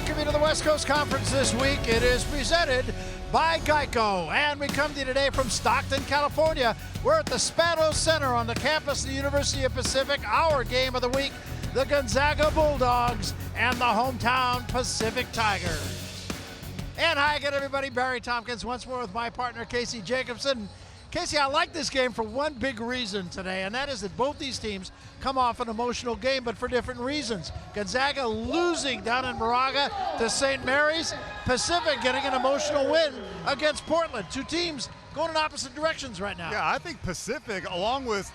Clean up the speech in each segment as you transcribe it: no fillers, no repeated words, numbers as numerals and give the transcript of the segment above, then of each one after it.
welcome you to the West Coast Conference this week. It is presented by Geico, and we come to you today from Stockton, California. We're at the Spanos Center on the campus of the University of Pacific. Our game of the week, the Gonzaga Bulldogs and the hometown Pacific Tigers. And hi again, everybody. Barry Tompkins once more with my partner, Casey Jacobson. Casey, I like this game for one big reason today, and that is that both these teams come off an emotional game, but for different reasons. Gonzaga losing down in Moraga to St. Mary's. Pacific getting an emotional win against Portland. Two teams going in opposite directions right now. Yeah, I think Pacific, along with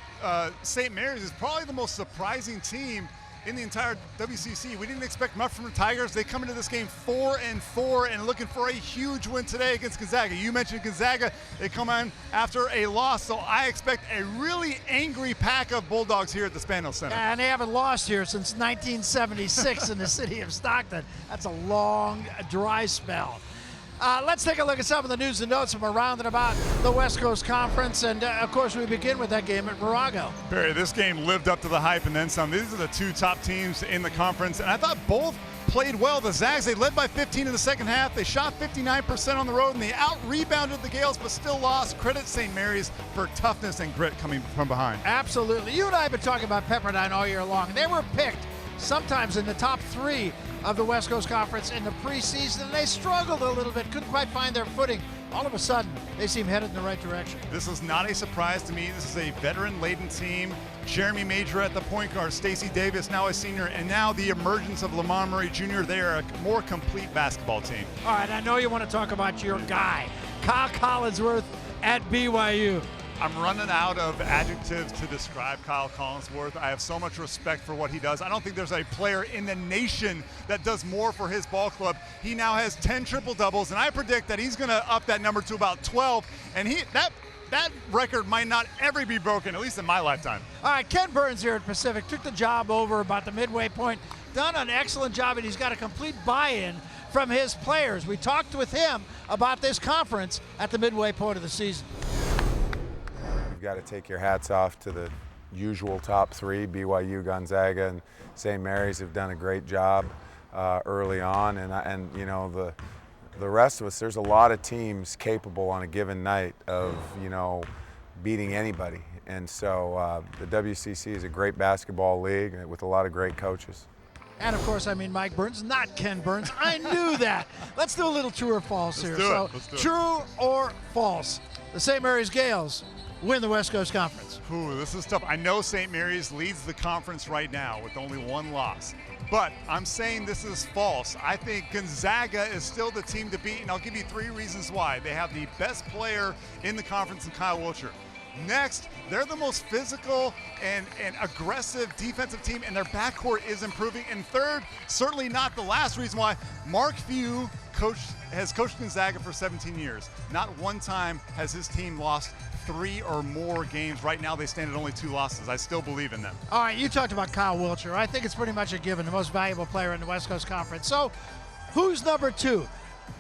St. Mary's, is probably the most surprising team in the entire WCC. We didn't expect much from the Tigers. They come into this game 4-4 and looking for a huge win today against Gonzaga. You mentioned Gonzaga. They come in after a loss, so I expect a really angry pack of Bulldogs here at the Spanos Center. And they haven't lost here since 1976 in the city of Stockton. That's a long, dry spell. Let's take a look at some of the news and notes from around and about the West Coast Conference. And, of course, we begin with that game at Moraga. Barry, this game lived up to the hype and then some. These are the two top teams in the conference, and I thought both played well. The Zags, they led by 15 in the second half. They shot 59% on the road, and they out-rebounded the Gales, but still lost. Credit St. Mary's for toughness and grit coming from behind. Absolutely. You and I have been talking about Pepperdine all year long. They were picked sometimes in the top three of the West Coast Conference in the preseason, and they struggled a little bit, couldn't quite find their footing. All of a sudden, they seem headed in the right direction. This is not a surprise to me. This is a veteran-laden team. Jeremy Major at the point guard, Stacey Davis now a senior, and now the emergence of Lamar Murray Jr. They are a more complete basketball team. All right, I know you want to talk about your guy, Kyle Collinsworth at BYU. I'm running out of adjectives to describe Kyle Collinsworth. I have so much respect for what he does. I don't think there's a player in the nation that does more for his ball club. He now has 10 triple-doubles, and I predict that he's going to up that number to about 12, and that record might not ever be broken, at least in my lifetime. All right, Ken Burns here at Pacific took the job over about the midway point, done an excellent job, and he's got a complete buy-in from his players. We talked with him about this conference at the midway point of the season. Got to take your hats off to the usual top three. BYU, Gonzaga, and St. Mary's have done a great job early on, and you know the rest of us. There's a lot of teams capable on a given night of beating anybody, and so the WCC is a great basketball league with a lot of great coaches. And of course, I mean Mike Burns, not Ken Burns. I knew that. Let's do a little true or false here. Let's do it. True or false? The St. Mary's Gales win the West Coast Conference. Ooh, this is tough. I know St. Mary's leads the conference right now with only one loss, but I'm saying this is false. I think Gonzaga is still the team to beat, and I'll give you three reasons why. They have the best player in the conference in Kyle Wiltshire. Next, they're the most physical and aggressive defensive team, and their backcourt is improving. And third, certainly not the last reason why, Mark Few has coached Gonzaga for 17 years. Not one time has his team lost 3 or more games. Right now they stand at only 2 losses. I still believe in them. All right, you talked about Kyle Wiltshire. I think it's pretty much a given, the most valuable player in the West Coast Conference. So who's number 2?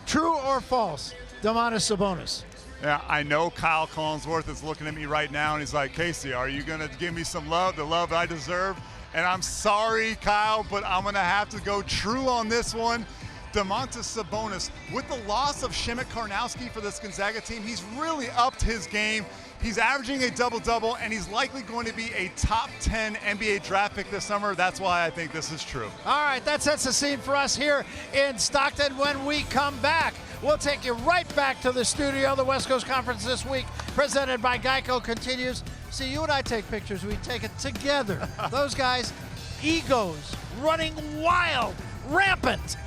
True or false? Domantas Sabonis. Yeah, I know Kyle Collinsworth is looking at me right now, and he's like, Casey, are you going to give me some love, the love I deserve? And I'm sorry, Kyle, but I'm going to have to go true on this one. Domantas Sabonis, with the loss of Shemet Karnowski for this Gonzaga team, he's really upped his game. He's averaging a double-double, and he's likely going to be a top 10 NBA draft pick this summer. That's why I think this is true. All right, that sets the scene for us here in Stockton. When we come back, we'll take you right back to the studio. The West Coast Conference this week, presented by Geico, continues. See, you and I take pictures. We take it together. Those guys, egos, running wild, rampant.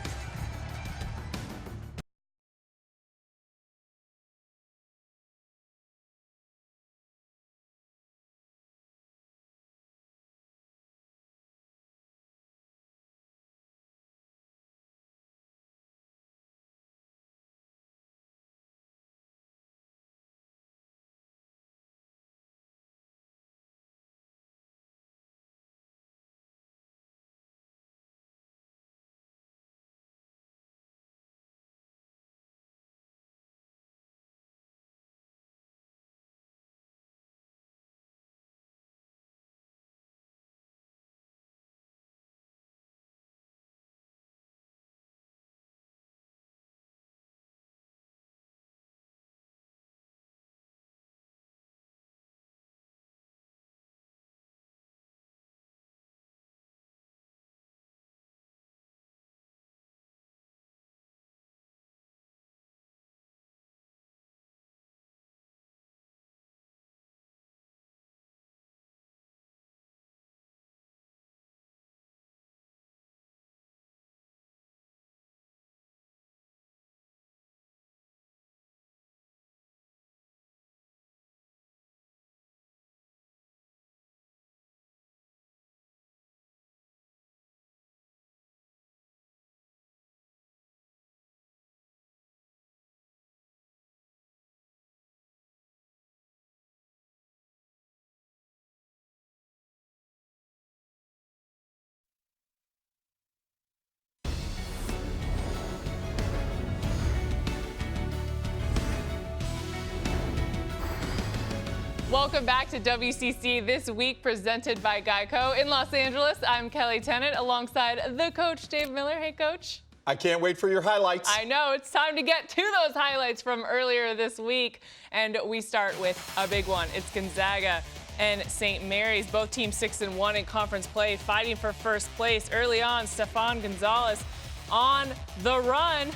Welcome back to WCC This Week, presented by Geico. In Los Angeles, I'm Kelly Tennant alongside the coach, Dave Miller. Hey, Coach. I can't wait for your highlights. I know. It's time to get to those highlights from earlier this week. And we start with a big one. It's Gonzaga and St. Mary's. Both teams 6-1 in conference play, fighting for first place. Early on, Stefan Gonzalez on the run.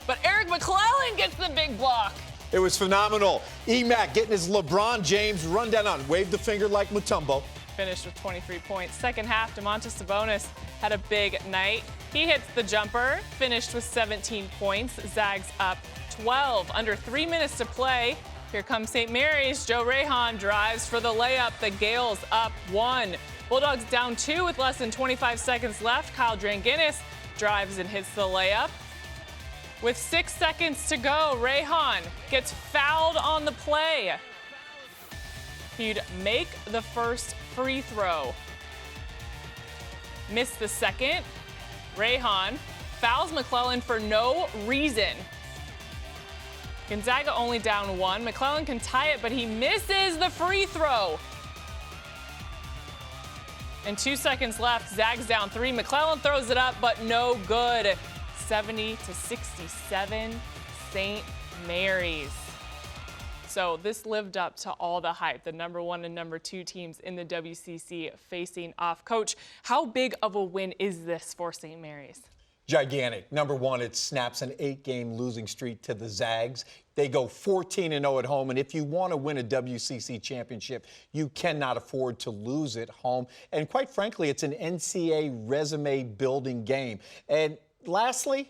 But Eric McClellan gets the big block. It was phenomenal. Emac getting his LeBron James run down on, waved the finger like Mutombo. Finished with 23 points. Second half, Domantas Sabonis had a big night. He hits the jumper, finished with 17 points. Zags up 12. Under 3 minutes to play. Here comes St. Mary's. Joe Rehan drives for the layup. The Gales up 1. Bulldogs down 2 with less than 25 seconds left. Kyle Dranginis drives and hits the layup. With 6 seconds to go, Rehan gets fouled on the play. He'd make the first free throw. Missed the second. Rehan fouls McClellan for no reason. Gonzaga only down 1. McClellan can tie it, but he misses the free throw. And 2 seconds left. Zags down 3. McClellan throws it up, but no good. 70-67, St. Mary's. So this lived up to all the hype. The number 1 and number 2 teams in the WCC facing off. Coach, how big of a win is this for St. Mary's? Gigantic. Number 1, it snaps an 8-game losing streak to the Zags. They go 14-0 at home, and if you want to win a WCC championship, you cannot afford to lose at home. And quite frankly, it's an NCAA resume-building game. And lastly,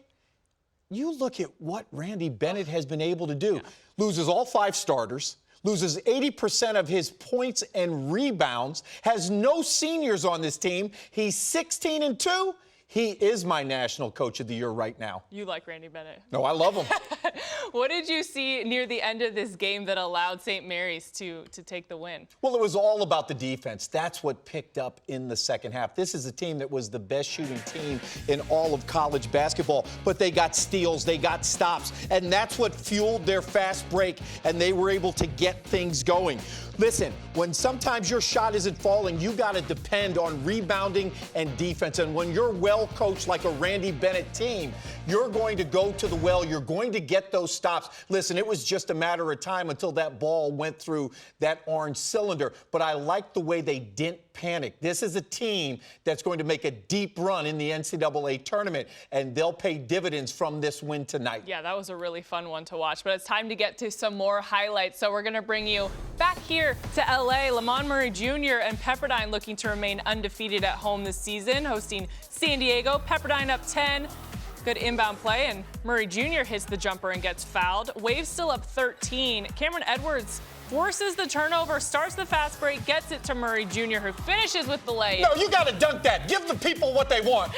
you look at what Randy Bennett has been able to do. Yeah. Loses all 5 starters, loses 80% of his points and rebounds, has no seniors on this team. He's 16-2. He is my National Coach of the Year right now. You like Randy Bennett. No, I love him. What did you see near the end of this game that allowed St. Mary's to take the win? Well, it was all about the defense. That's what picked up in the second half. This is a team that was the best shooting team in all of college basketball, but they got steals, they got stops, and that's what fueled their fast break, and they were able to get things going. Listen, when sometimes your shot isn't falling, you got to depend on rebounding and defense. And when you're well coached like a Randy Bennett team, you're going to go to the well. You're going to get those stops. Listen, it was just a matter of time until that ball went through that orange cylinder. But I like the way they didn't panic. This is a team that's going to make a deep run in the NCAA tournament, and they'll pay dividends from this win tonight. Yeah, that was a really fun one to watch. But it's time to get to some more highlights. So we're going to bring you back here to L.A. Lamont Murray Jr. and Pepperdine looking to remain undefeated at home this season, hosting San Diego. Pepperdine up 10. Good inbound play, and Murray Jr. hits the jumper and gets fouled. Wave's still up 13. Cameron Edwards forces the turnover, starts the fast break, gets it to Murray Jr., who finishes with the layup. No, you got to dunk that. Give the people what they want.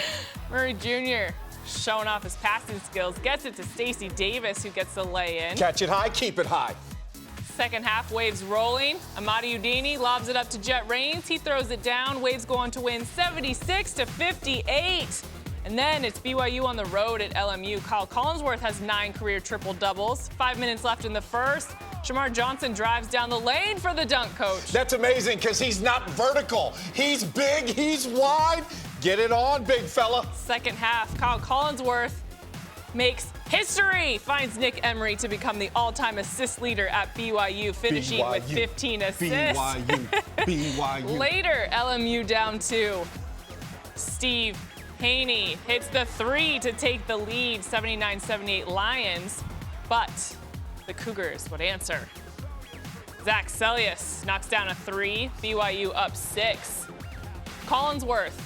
Murray Jr. showing off his passing skills, gets it to Stacey Davis, who gets the lay-in. Catch it high, keep it high. Second half, Waves rolling. Amadi Udini lobs it up to Jet Raines. He throws it down. Waves go on to win 76-58. And then it's BYU on the road at LMU. Kyle Collinsworth has 9 career triple-doubles. 5 minutes left in the first. Shamar Johnson drives down the lane for the dunk, Coach. That's amazing because he's not vertical. He's big, he's wide. Get it on, big fella. Second half, Kyle Collinsworth makes history, finds Nick Emery to become the all-time assist leader at BYU, finishing with 15 assists. BYU. Later, LMU down 2. Steve Haney hits the 3 to take the lead, 79-78 Lions, but the Cougars would answer. Zach Celius knocks down a 3, BYU up 6. Collinsworth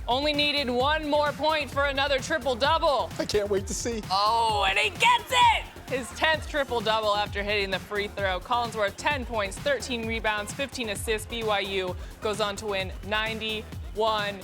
only needed 1 more point for another triple-double. I can't wait to see. Oh, and he gets it! His 10th triple-double after hitting the free throw. Collinsworth, 10 points, 13 rebounds, 15 assists. BYU goes on to win 91-80. I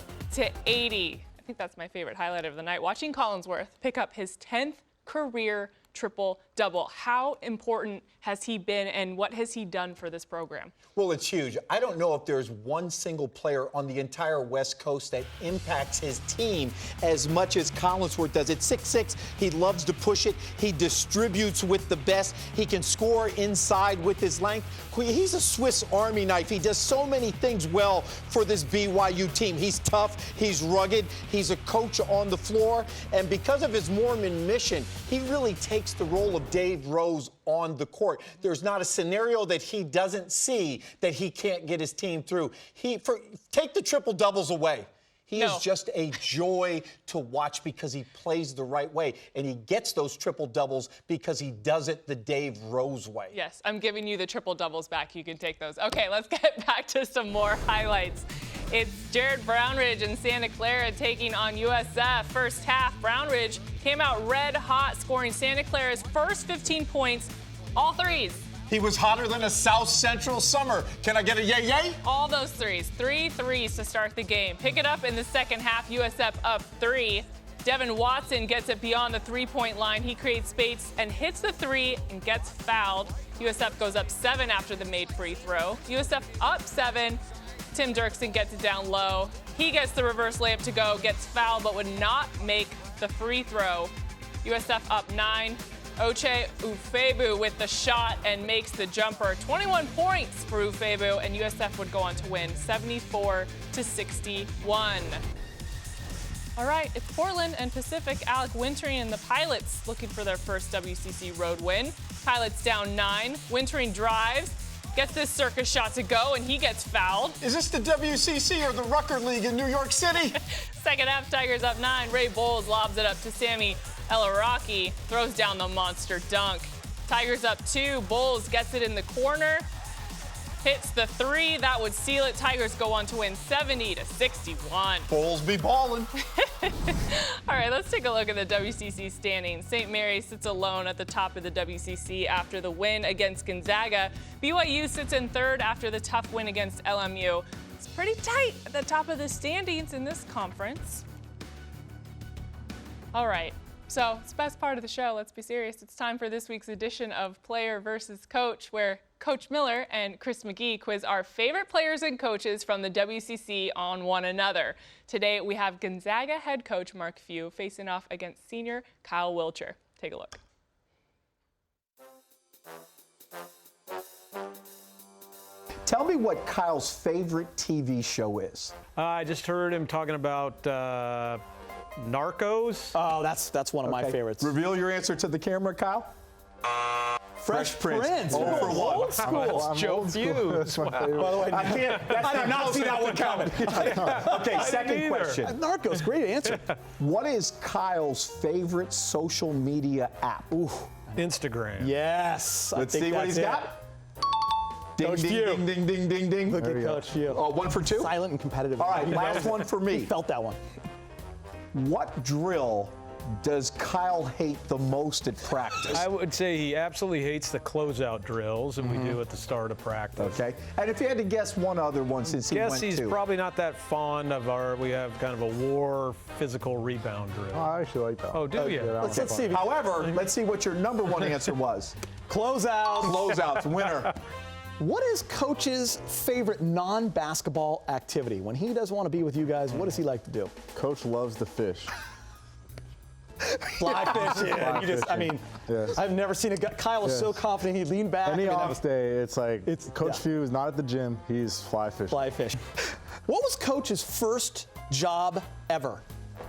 think that's my favorite highlight of the night, watching Collinsworth pick up his 10th career triple-double. How important has he been, and what has he done for this program? Well, it's huge. I don't know if there's one single player on the entire West Coast that impacts his team as much as Collinsworth does. At 6'6", he loves to push it. He distributes with the best. He can score inside with his length. He's a Swiss Army knife. He does so many things well for this BYU team. He's tough. He's rugged. He's a coach on the floor. And because of his Mormon mission, he really takes the role of Dave Rose on the court. There's not a scenario that he doesn't see that he can't get his team through. Take the triple doubles away. He is just a joy to watch because he plays the right way, and he gets those triple doubles because he does it the Dave Rose way. Yes, I'm giving you the triple doubles back. You can take those. Okay, let's get back to some more highlights. It's Jared Brownridge and Santa Clara taking on USF. First half, Brownridge came out red hot, scoring Santa Clara's first 15 points, all threes. He was hotter than a South Central summer. Can I get a yay? All those threes. 3 threes to start the game. Pick it up in the second half. USF up 3. Devin Watson gets it beyond the three-point line. He creates space and hits the three and gets fouled. USF goes up 7 after the made free throw. USF up 7. Tim Dirksen gets it down low. He gets the reverse layup to go, gets fouled, but would not make the free throw. USF up 9. Oche Ufebu with the shot and makes the jumper. 21 points for Ufebu, and USF would go on to win 74-61. All right, it's Portland and Pacific. Alec Wintering and the Pilots looking for their first WCC road win. Pilots down 9. Wintering drives, gets this circus shot to go, and he gets fouled. Is this the WCC or the Rucker League in New York City? Second half, Tigers up 9. Ray Bowles lobs it up to Sammy Elaraki, throws down the monster dunk. Tigers up 2. Bowles gets it in the corner, hits the 3. That would seal it. Tigers go on to win 70-61. Bowles be ballin'. All right, let's take a look at the WCC standings. St. Mary's sits alone at the top of the WCC after the win against Gonzaga. BYU sits in third after the tough win against LMU. It's pretty tight at the top of the standings in this conference. All right. So it's the best part of the show. Let's be serious. It's time for this week's edition of Player versus Coach, where Coach Miller and Chris McGee quiz our favorite players and coaches from the WCC on one another. Today we have Gonzaga head coach Mark Few facing off against senior Kyle Wilcher. Take a look. Tell me what Kyle's favorite TV show is. I just heard him talking about Narcos. Oh, that's one of my favorites. Reveal your answer to the camera, Kyle. Fresh Prince. Oh, for 1. Old school. Joe Hughes. Wow. By the way, I can't. I did not see that one coming. Okay, second question. Narcos, great answer. What is Kyle's favorite social media app? Ooh. Instagram. Yes. Let's see what he's got. Ding, Coach ding, Few. ding, ding, ding, ding, ding. Look at Coach Few. Oh, 1 for 2? Silent and competitive. All right, last one for me. Felt that one. What drill does Kyle hate the most at practice? I would say he absolutely hates the closeout drills that we do at the start of practice. Okay. And if you had to guess one other one since he went Guess he's to. probably not that fond of we have kind of a war physical rebound drill. I actually like that. Oh, do you? Let's see. However, let's see what your number 1 answer was. Closeout. Closeouts, winner. What is Coach's favorite non-basketball activity? When he doesn't want to be with you guys, what does he like to do? Coach loves to fish. Fly fishing. Fly You just, I mean, Yes. I've never seen a guy. Kyle was so Yes. confident he'd lean back. Any I mean, off day, it's like Coach yeah. Few is not at the gym. He's fly fishing. fly fishing. What was Coach's first job ever?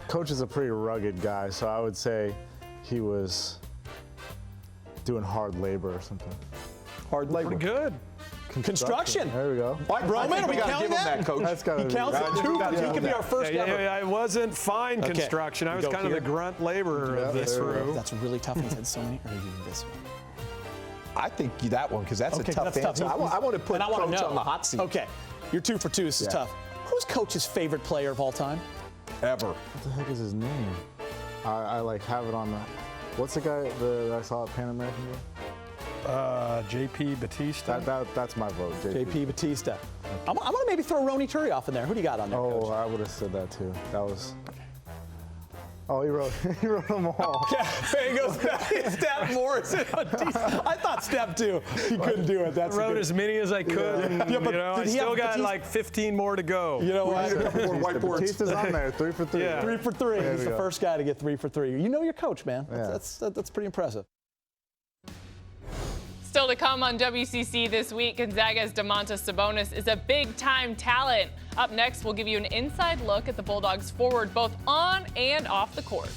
Coach is a pretty rugged guy, so I would say he was doing hard labor or something. Hard labor. Pretty good. Construction. There we go. I Broman, think are we gotta counting give him that? Coach. That's gotta He be. counts it. He could be our first ever. I wasn't fine Okay. construction. I was Go kind of here. the grunt laborer of this there we go. crew. That's really tough. He's had so many. Or are you doing this one? I think that one, because that's Okay, a tough that's tough. answer. I want to put And I wanna Coach know. on the hot seat. Okay, you're 2 for 2. This is Yeah. tough. Who's Coach's favorite player of all time? Ever. What the heck is his name? I like have it on the. What's the guy that I saw at Pan American game? JP Batista. That's my vote. JP Batista. I'm going to maybe throw Ronny Turioff in there. Who do you got on there, Oh, Coach? I would have said that too. That was. Oh, he wrote them all. Yeah, Fang goes back. Step Morrison. I thought step 2. He couldn't do it. That's Wrote as many as I could. Yeah, but You know, I did he have still got Batista? like 15 more to go. You know what? Batista's on there, 3 for 3. Yeah. 3 for 3. There He's we the go. first guy to get 3 for 3. You know your coach, man. Yeah. That's pretty impressive. Still to come on WCC this week, Gonzaga's Domantas Sabonis is a big-time talent. Up next, we'll give you an inside look at the Bulldogs forward, both on and off the court.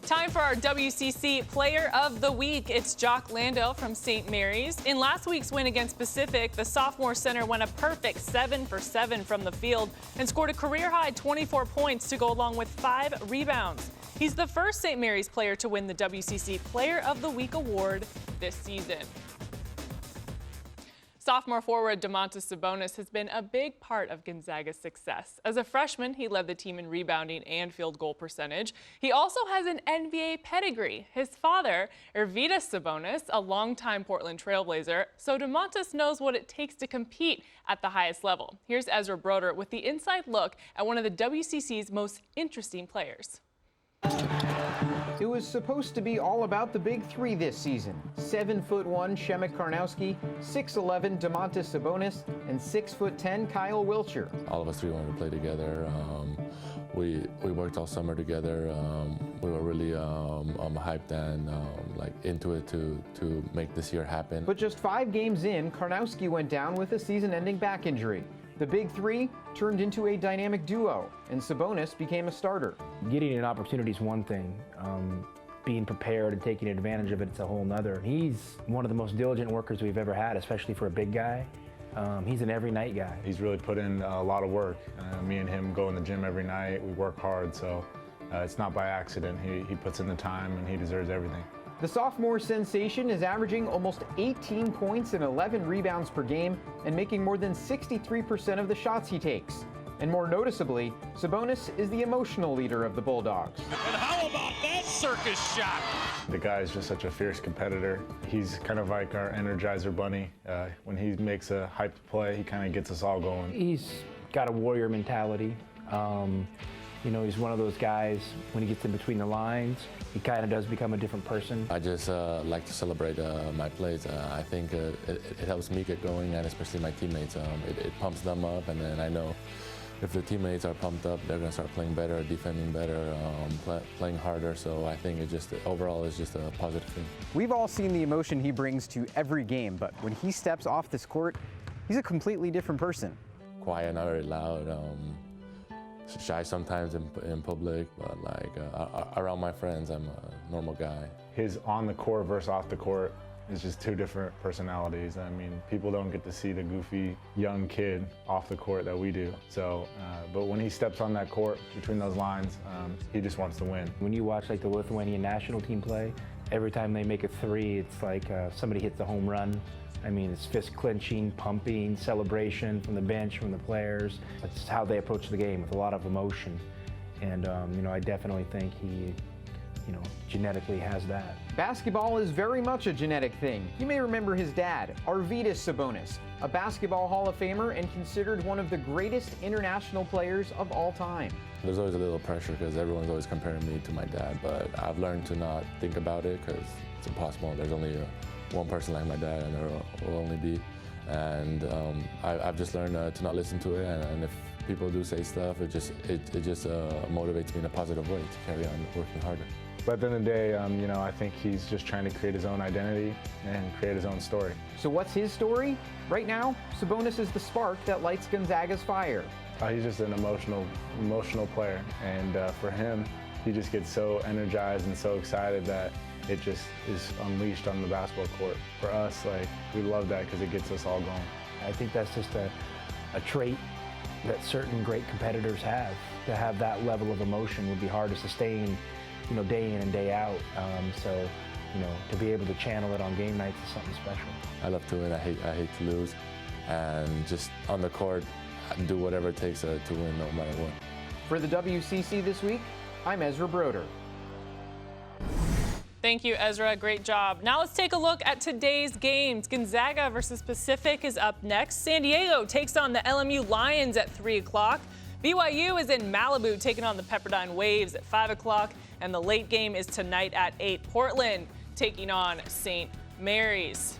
Time for our WCC Player of the Week. It's Jock Landale from St. Mary's. In last week's win against Pacific, the sophomore center went a perfect 7 for 7 from the field and scored a career-high 24 points to go along with 5 rebounds. He's the first St. Mary's player to win the WCC Player of the Week award this season. Sophomore forward Domantas Sabonis has been a big part of Gonzaga's success. As a freshman, he led the team in rebounding and field goal percentage. He also has an NBA pedigree. His father, Arvydas Sabonis, a longtime Portland Trailblazer, so Domantas knows what it takes to compete at the highest level. Here's Ezra Broder with the inside look at one of the WCC's most interesting players. It was supposed to be all about the big three this season. 7'1" Shemek Karnowski, 6'11" Domantas Sabonis, and 6'10" Kyle Wilcher. All of us three wanted to play together. We worked all summer together. We were really hyped and like into it to make this year happen. But just 5 games in, Karnowski went down with a season-ending back injury. The big three turned into a dynamic duo, and Sabonis became a starter. Getting an opportunity is one thing. Being prepared and taking advantage of it's a whole nother. He's one of the most diligent workers we've ever had, especially for a big guy. He's an every night guy. He's really put in a lot of work. Me and him go in the gym every night. We work hard, so it's not by accident. He puts in the time, and he deserves everything. The sophomore sensation is averaging almost 18 points and 11 rebounds per game and making more than 63% of the shots he takes. And more noticeably, Sabonis is the emotional leader of the Bulldogs. And how about that circus shot? The guy is just such a fierce competitor. He's kind of like our Energizer Bunny. When he makes a hyped play, he kind of gets us all going. He's got a warrior mentality. You know, he's one of those guys, when he gets in between the lines, he kind of does become a different person. I just like to celebrate my plays. I think it helps me get going, and especially my teammates. It pumps them up, and then I know if the teammates are pumped up, they're going to start playing better, defending better, playing harder. So I think overall it's just a positive thing. We've all seen the emotion he brings to every game, but when he steps off this court, he's a completely different person. Quiet, not very loud. Shy sometimes in public, but like around my friends, I'm a normal guy. His on the court versus off the court It's just two different personalities. I mean, people don't get to see the goofy young kid off the court that we do. So, but when he steps on that court between those lines, he just wants to win. When you watch like the Lithuanian national team play, every time they make a three, it's like somebody hits a home run. I mean, it's fist clenching, pumping, celebration from the bench, from the players. It's how they approach the game with a lot of emotion. And, you know, I definitely think he, you know, genetically has that. Basketball is very much a genetic thing. You may remember his dad, Arvydas Sabonis, a basketball Hall of Famer and considered one of the greatest international players of all time. There's always a little pressure because everyone's always comparing me to my dad, but I've learned to not think about it because it's impossible. There's only one person like my dad, and there will only be. And I've just learned to not listen to it, and if people do say stuff, it just motivates me in a positive way to carry on working harder. But at the end of the day, you know, I think he's just trying to create his own identity and create his own story. So what's his story? Right now, Sabonis is the spark that lights Gonzaga's fire. He's just an emotional player, and for him, he just gets so energized and so excited that it just is unleashed on the basketball court. For us, like, we love that because it gets us all going. I think that's just a trait that certain great competitors have. To have that level of emotion would be hard to sustain, you know, day in and day out. So, you know, to be able to channel it on game nights is something special. I love to win. I hate to lose, and just on the court, do whatever it takes to win, no matter what. For the WCC This Week, I'm Ezra Broder. Thank you, Ezra. Great job. Now let's take a look at today's games. Gonzaga versus Pacific is up next. San Diego takes on the LMU Lions at 3 o'clock. BYU is in Malibu taking on the Pepperdine Waves at 5 o'clock. And the late game is tonight at 8. Portland taking on St. Mary's.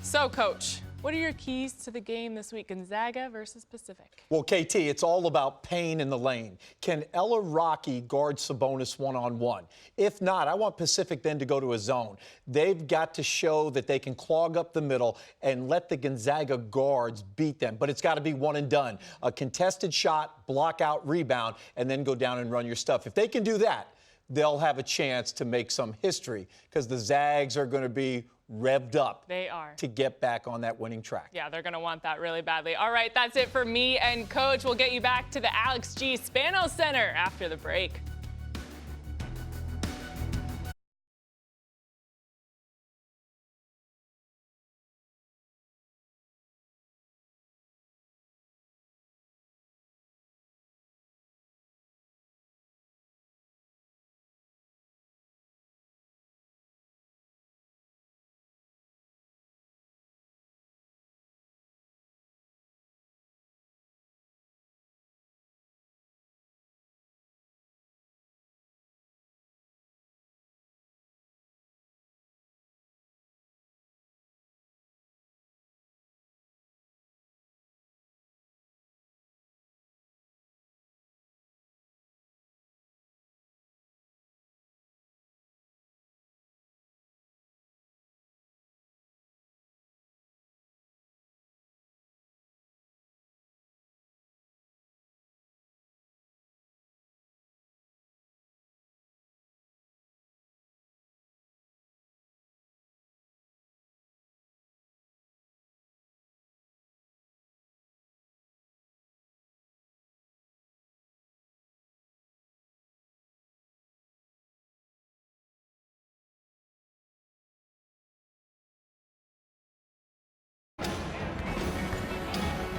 So, Coach, what are your keys to the game this week, Gonzaga versus Pacific? Well, KT, it's all about pain in the lane. Can Ella Rocky guard Sabonis one-on-one? If not, I want Pacific then to go to a zone. They've got to show that they can clog up the middle and let the Gonzaga guards beat them. But it's got to be one and done. A contested shot, block out, rebound, and then go down and run your stuff. If they can do that, they'll have a chance to make some history because the Zags are going to be revved up. They are. To get back on that winning track. Yeah, they're going to want that really badly. All right, that's it for me and Coach. We'll get you back to the Alex G. Spano Center after the break.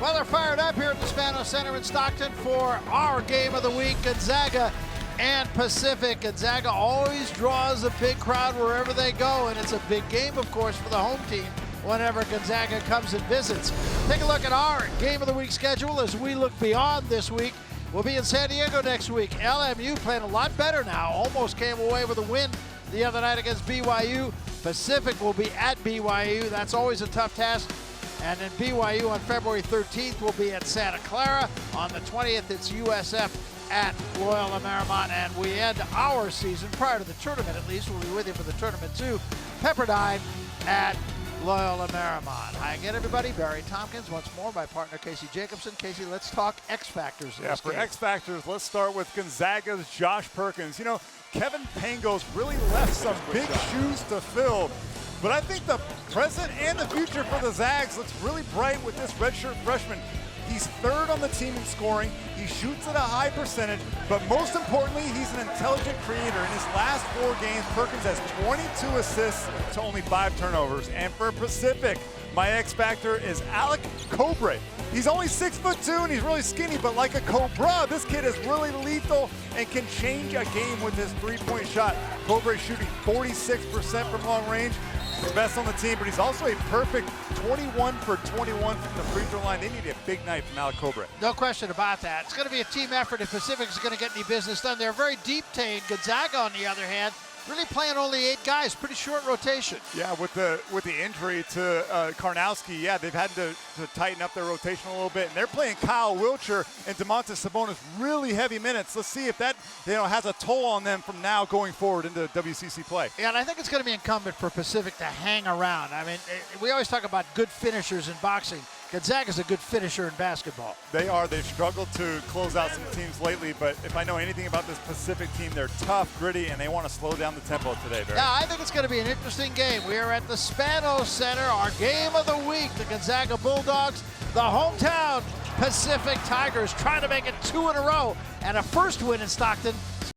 Well, they're fired up here at the Spano Center in Stockton for our game of the week, Gonzaga and Pacific. Gonzaga always draws a big crowd wherever they go, and it's a big game, of course, for the home team whenever Gonzaga comes and visits. Take a look at our game of the week schedule as we look beyond this week. We'll be in San Diego next week. LMU playing a lot better now. Almost came away with a win the other night against BYU. Pacific will be at BYU. That's always a tough task. And then BYU on February 13th will be at Santa Clara. On the 20th, it's USF at Loyola Marymount. And we end our season, prior to the tournament at least, we'll be with you for the tournament too, Pepperdine at Loyola Marymount. Hi again, everybody. Barry Tompkins, once more, my partner Casey Jacobson. Casey, let's talk X Factors. Yeah, for X Factors, let's start with Gonzaga's Josh Perkins. You know, Kevin Pangos really left some big shoes to fill. But I think the present and the future for the Zags looks really bright with this redshirt freshman. He's third on the team in scoring. He shoots at a high percentage, but most importantly, he's an intelligent creator. In his last 4 games, Perkins has 22 assists to only 5 turnovers. And for Pacific, my X factor is Alec Cobre. He's only 6'2" and he's really skinny, but like a cobra, this kid is really lethal and can change a game with his 3-point shot. Cobre shooting 46% from long range. He's the best on the team, but he's also a perfect 21 for 21 from the free throw line. They need a big night from Alec Cobre. No question about that. It's going to be a team effort if Pacific is going to get any business done. They're very deep team. Gonzaga, on the other hand, really playing only 8 guys, pretty short rotation. Yeah, with the injury to Karnowski, yeah, they've had to tighten up their rotation a little bit, and they're playing Kyle Wilcher and Domantas Sabonis really heavy minutes. Let's see if that has a toll on them from now going forward into WCC play. Yeah, and I think it's going to be incumbent for Pacific to hang around. I mean, we always talk about good finishers in boxing. Gonzaga's a good finisher in basketball. They are. They've struggled to close out some teams lately, but if I know anything about this Pacific team, they're tough, gritty, and they want to slow down the tempo today, Barry. Yeah, I think it's going to be an interesting game. We are at the Spanos Center, our game of the week. The Gonzaga Bulldogs, the hometown Pacific Tigers, trying to make it 2 in a row, and a first win in Stockton